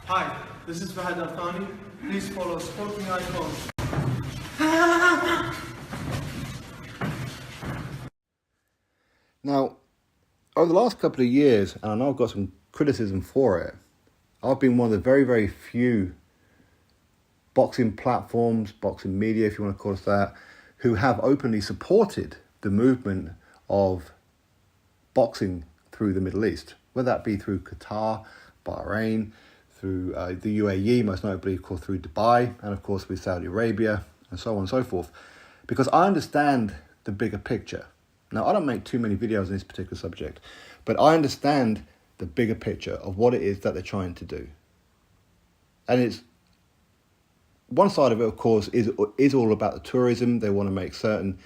Hi, this is Fahad Al-Thani. Please follow Sporting Icons. Now, over the last couple of years, and I know I've got some criticism for it, I've been one of the very, very few boxing platforms, boxing media, if you want to call it that, who have openly supported the movement of boxing through the Middle East, whether that be through Qatar, Bahrain, through the UAE, most notably, of course, through Dubai, and of course with Saudi Arabia, and so on and so forth. Because I understand the bigger picture. Now, I don't make too many videos on this particular subject, but I understand the bigger picture of what it is that they're trying to do. And it's one side of it, of course, is all about the tourism. They want to make certain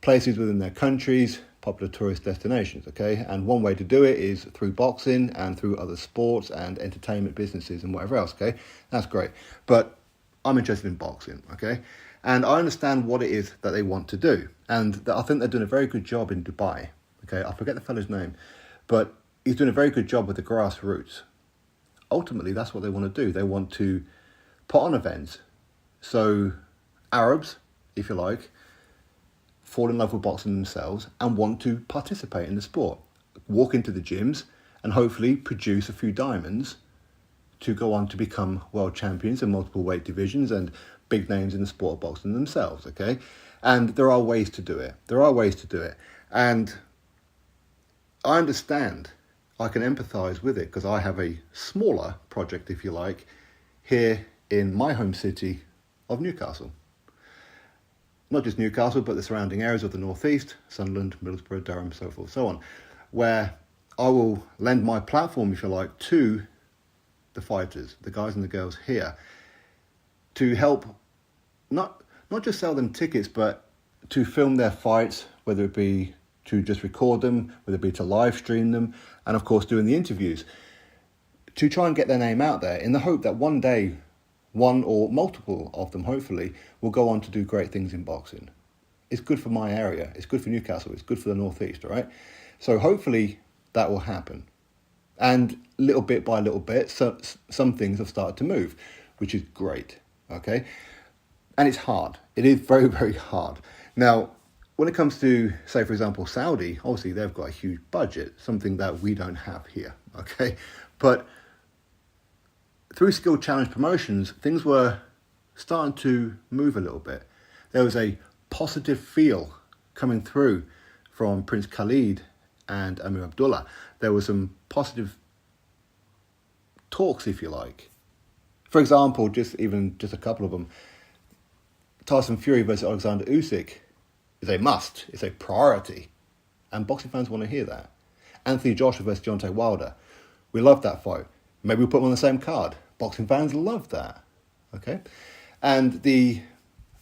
places within their countries popular tourist destinations, okay? And one way to do it is through boxing and through other sports and entertainment businesses and whatever else, okay? That's great. But I'm interested in boxing, okay? And I understand what it is that they want to do. And I think they're doing a very good job in Dubai, okay? I forget the fellow's name, but he's doing a very good job with the grassroots. Ultimately, that's what they want to do. They want to put on events so Arabs, if you like, fall in love with boxing themselves and want to participate in the sport, walk into the gyms and hopefully produce a few diamonds to go on to become world champions in multiple weight divisions and big names in the sport of boxing themselves, okay? And there are ways to do it. And I understand, I can empathise with it because I have a smaller project, if you like, here in my home city of Newcastle. Not just Newcastle, but the surrounding areas of the northeast, Sunderland, Middlesbrough, Durham, so forth, so on, where I will lend my platform, if you like, to the fighters, the guys and the girls here, to help not just sell them tickets, but to film their fights, whether it be to just record them, whether it be to live stream them, and of course doing the interviews, to try and get their name out there in the hope that one day, one or multiple of them, hopefully, will go on to do great things in boxing. It's good for my area. It's good for Newcastle. It's good for the northeast, all right? So hopefully that will happen. And little bit by little bit, so some things have started to move, which is great, okay? And it's hard. It is very, very hard. Now, when it comes to, say, for example, Saudi, obviously they've got a huge budget, something that we don't have here, okay? But through Skill Challenge Promotions, things were starting to move a little bit. There was a positive feel coming through from Prince Khalid and Amir Abdullah. There were some positive talks, if you like. For example, just a couple of them. Tyson Fury versus Alexander Usyk is a must. It's a priority. And boxing fans want to hear that. Anthony Joshua versus Deontay Wilder. We love that fight. Maybe we'll put them on the same card. Boxing fans love that, okay? And the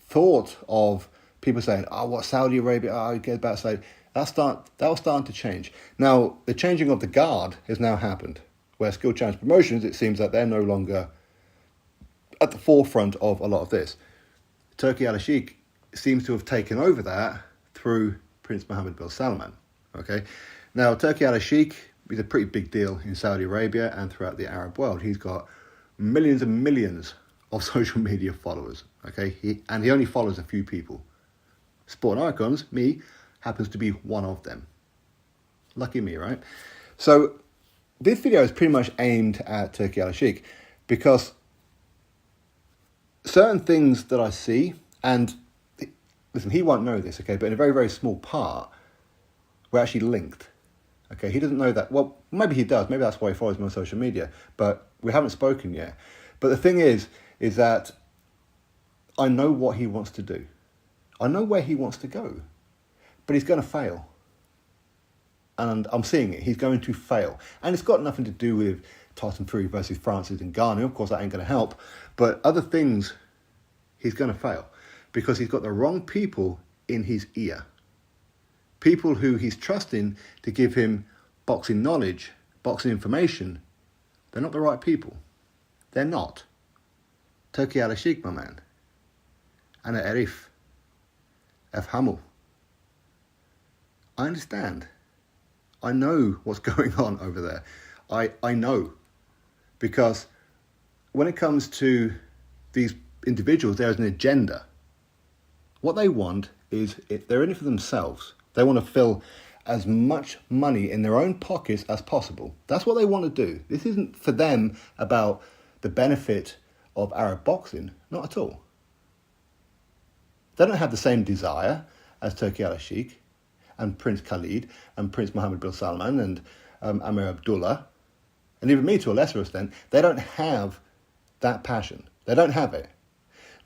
thought of people saying, oh, what, Saudi Arabia, oh, get about Saudi, that was starting to change. Now, the changing of the guard has now happened, where Skill Challenge Promotions, it seems that they're no longer at the forefront of a lot of this. Turki Alalshikh seems to have taken over that through Prince Mohammed bin Salman, okay? Now, Turki Alalshikh, he's a pretty big deal in Saudi Arabia and throughout the Arab world. He's got millions and millions of social media followers, okay? He only follows a few people. Sport Icons, me, happens to be one of them. Lucky me, right? So this video is pretty much aimed at Turki Alalshikh because certain things that I see, and listen, he won't know this, okay, but in a very, very small part, we're actually linked. Okay, he doesn't know that. Well, maybe he does. Maybe that's why he follows me on social media. But we haven't spoken yet. But the thing is that I know what he wants to do. I know where he wants to go. But he's going to fail. And I'm seeing it. He's going to fail. And it's got nothing to do with Tyson Fury versus Francis Ngannou. Of course, that ain't going to help. But other things, he's going to fail. Because he's got the wrong people in his ear. People who he's trusting to give him boxing knowledge, boxing information, they're not the right people. They're not. Turki Alalshikh, my man. Ana Arif. Afhamu. I understand. I know what's going on over there. I know. Because when it comes to these individuals, there is an agenda. What they want is, if they're in it for themselves, they want to fill as much money in their own pockets as possible. That's what they want to do. This isn't for them about the benefit of Arab boxing, not at all. They don't have the same desire as Turki Alalshikh and Prince Khalid and Prince Mohammed bin Salman and Amir Abdullah, and even me to a lesser extent. They don't have that passion. They don't have it.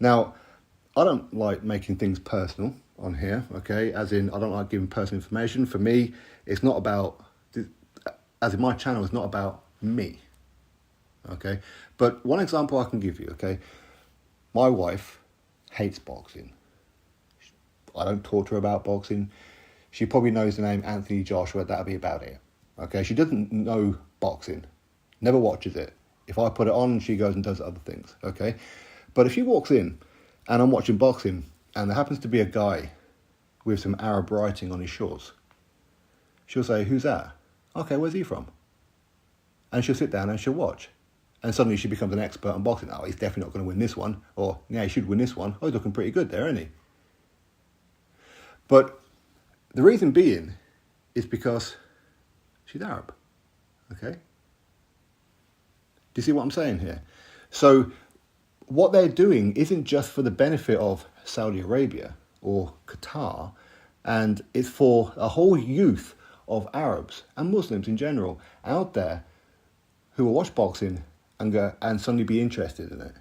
Now, I don't like making things personal on here, okay? As in, I don't like giving personal information. For me, it's not about, as in my channel, it's not about me, okay? But one example I can give you, okay? My wife hates boxing. I don't talk to her about boxing. She probably knows the name Anthony Joshua. That'll be about it, okay? She doesn't know boxing, never watches it. If I put it on, she goes and does other things, okay? But if she walks in and I'm watching boxing and there happens to be a guy with some Arab writing on his shorts, she'll say, "Who's that? Okay, where's he from?" And she'll sit down and she'll watch. And suddenly she becomes an expert on boxing. "Oh, he's definitely not going to win this one." Or, "Yeah, he should win this one. Oh, he's looking pretty good there, isn't he?" But the reason being is because she's Arab, okay? Do you see what I'm saying here? So what they're doing isn't just for the benefit of Saudi Arabia or Qatar, and it's for a whole youth of Arabs and Muslims in general out there who will watch boxing and go and suddenly be interested in it.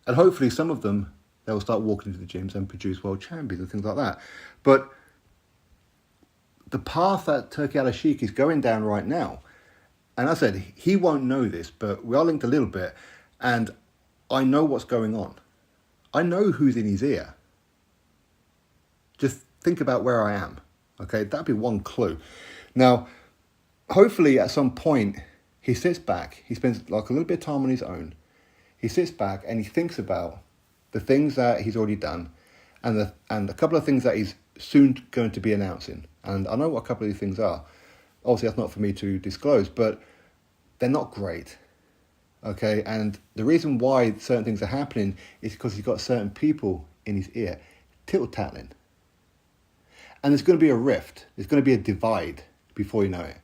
And hopefully some of them, they'll start walking into the gyms and produce world champions and things like that. But the path that Turki Alalshikh is going down right now, and I said, he won't know this, but we are linked a little bit, and I know what's going on. I know who's in his ear. Just think about where I am, okay? That'd be one clue. Now, hopefully at some point, he sits back, he spends like a little bit of time on his own. He sits back and he thinks about the things that he's already done and a couple of things that he's soon going to be announcing. And I know what a couple of these things are. Obviously, that's not for me to disclose, but they're not great. Okay, and the reason why certain things are happening is because he's got certain people in his ear tittle-tattling. And there's going to be a rift. There's going to be a divide before you know it.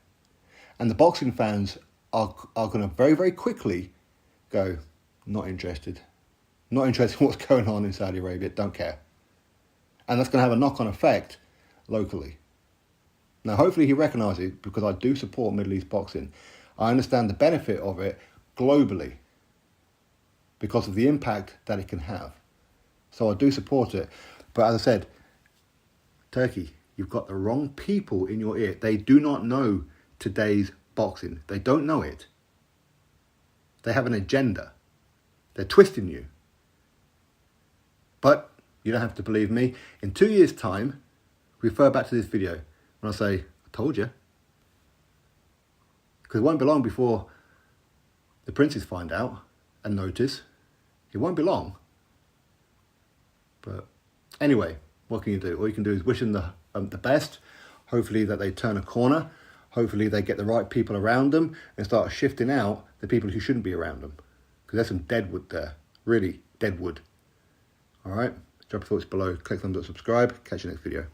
And the boxing fans are going to very, very quickly go, not interested. Not interested in what's going on in Saudi Arabia, don't care. And that's going to have a knock-on effect locally. Now, hopefully he recognises it, because I do support Middle East boxing. I understand the benefit of it globally because of the impact that it can have. So I do support it. But as I said, Turkey, you've got the wrong people in your ear. They do not know today's boxing. They don't know it. They have an agenda. They're twisting you. But you don't have to believe me. In 2 years' time, refer back to this video when I say, I told you. Because it won't be long before the princes find out and notice. It won't be long. But anyway, what can you do? All you can do is wish them the best. Hopefully that they turn a corner. Hopefully they get the right people around them and start shifting out the people who shouldn't be around them. Because there's some dead wood there. Really, dead wood. All right? Drop your thoughts below. Click thumbs up, subscribe. Catch you next video.